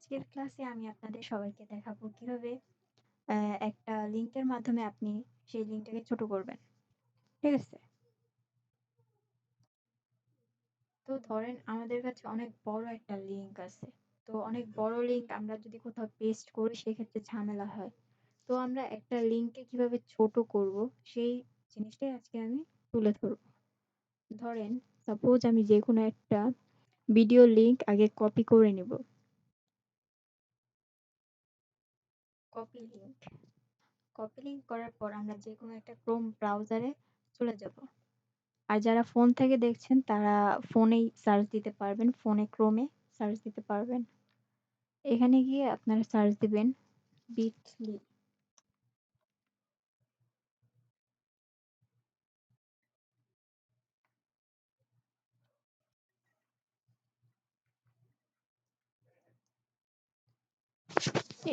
আজকের ক্লাসে আমি আপনাদের সবাইকে দেখাবো কিভাবে একটা লিঙ্কের মাধ্যমে আপনি সেই লিঙ্কটাকে ছোট করবেন। ঠিক আছে? তো ধরেন আমাদের কাছে অনেক বড় একটা লিঙ্ক আছে। তো অনেক বড় লিঙ্ক আমরা যদি কোথাও পেস্ট করি সেক্ষেত্রে ঝামেলা হয়। তো আমরা একটা লিঙ্ককে কিভাবে ছোট করব সেই জিনিসটাই আজকে আমি তুলে ধরব। ধরেন সাপোজ আমি যেকোনো একটা ভিডিও লিঙ্ক আগে কপি করে নিব। Copy link. কপি লিঙ্ক করার পর আমরা যেকোনো একটা ক্রোম ব্রাউজারে চলে যাব। আর যারা ফোন থেকে দেখছেন তারা ফোনেই সার্চ দিতে পারবেন। ফোনে ক্রোমে সার্চ দিতে পারবেন। এখানে গিয়ে আপনারা সার্চ দিবেন বিটলি।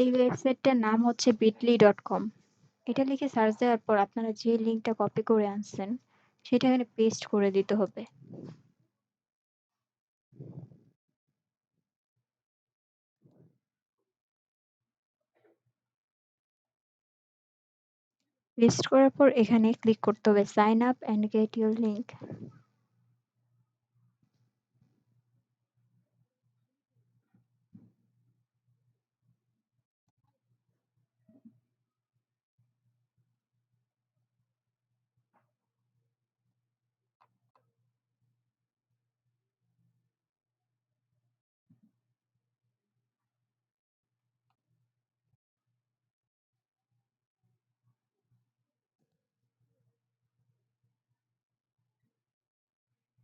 এই ওয়েবসাইটটার নাম হচ্ছে bitly.com। এটা লিখে সার্চ দেওয়ার পর আপনারা যে লিঙ্কটা কপি করে আনছেন সেটা এখানে পেস্ট করে দিতে হবে। পেস্ট করার পর এখানে ক্লিক করতে হবে sign up and get your link.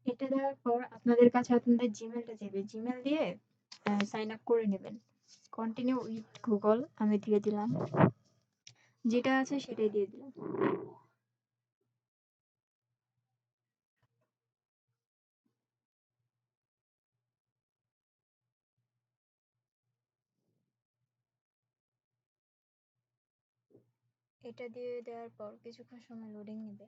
এটা দেওয়ার পর আপনাদের কাছে আপনাদের জিমেলটা যাবে। জিমেল দিয়ে সাইন আপ করে নেবেন। কন্টিনিউ উইথ গুগল আমি দিয়ে দিলাম। যেটা আছে সেটাই দিয়ে দিলাম। এটা দিয়ে দেওয়ার পর কিছুক্ষণ সময় লোডিং নেবে।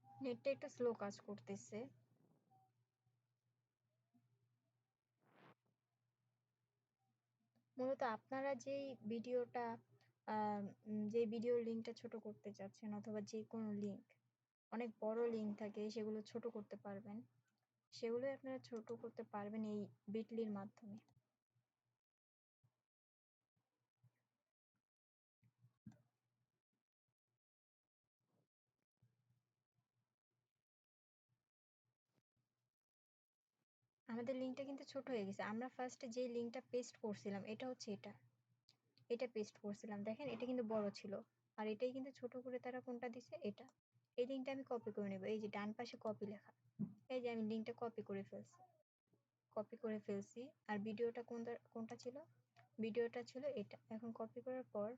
নেটটা একটু স্লো কাজ করতেছে। মূলত আপনারা যেই ভিডিওর লিঙ্কটা ছোট করতে চাচ্ছেন অথবা যে কোনো লিঙ্ক অনেক বড় লিঙ্ক থাকে সেগুলো ছোট করতে পারবেন। সেগুলোই আপনারা ছোট করতে পারবেন এই বিটলির মাধ্যমে। আমাদের লিঙ্কটা কিন্তু ছোট হয়ে গেছে। আমরা ফার্স্টে যে লিঙ্কটা পেস্ট করছিলাম এটা হচ্ছে এটা। এটা পেস্ট করছিলাম। দেখেন এটা কিন্তু বড় ছিল। আর এটাই কিন্তু ছোট করে তারা কোনটা দিছে এটা। এই লিঙ্কটা আমি কপি করে নেব। এই যে ডান পাশে কপি লেখা। এই যে আমি লিঙ্কটা কপি করে ফেলছি। কপি করে ফেলছি। আর ভিডিওটা কোনটা ছিল? ভিডিওটা ছিল এটা। এখন কপি করার পর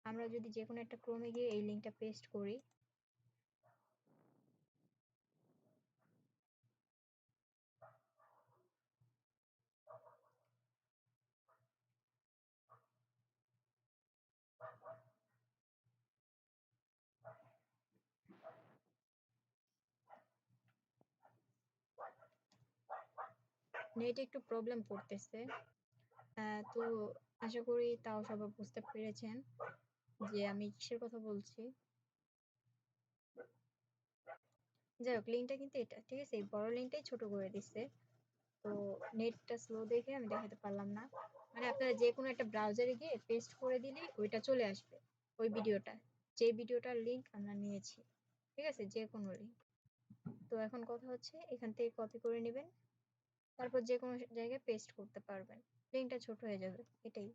আমরা যদি যেকোনো একটা ক্রমে গিয়ে এই লিঙ্কটা পেস্ট করি, নেট একটু প্রবলেম করতেছে। তো আশা করি তাও সবাই বুঝতে পেরেছেন যে আমি কিসের কথা বলছি। যাই হোক লিঙ্কটা কিন্তু এটা ঠিক আছে। এই বড় লিঙ্কটাই ছোট করে দিচ্ছে। তো নেটটা স্লো দেখে আমি দেখাতে পারলাম না। মানে আপনারা যে কোনো একটা ব্রাউজারে গিয়ে পেস্ট করে দিলেই ওইটা চলে আসবে। ওই ভিডিওটা যে ভিডিওটার লিঙ্ক আমরা নিয়েছি, ঠিক আছে, যে কোনো লিঙ্ক। তো এখন কথা হচ্ছে এখান থেকে কপি করে নেবেন। তারপর যে কোনো জায়গায় পেস্ট করতে পারবেন, লিঙ্কটা ছোট হয়ে যাবে, এটাই।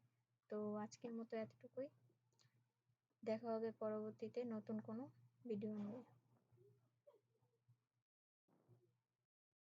তো আজকের মতো এতটুকুই, দেখা হবে পরবর্তীতে নতুন কোনো ভিডিও নিয়ে।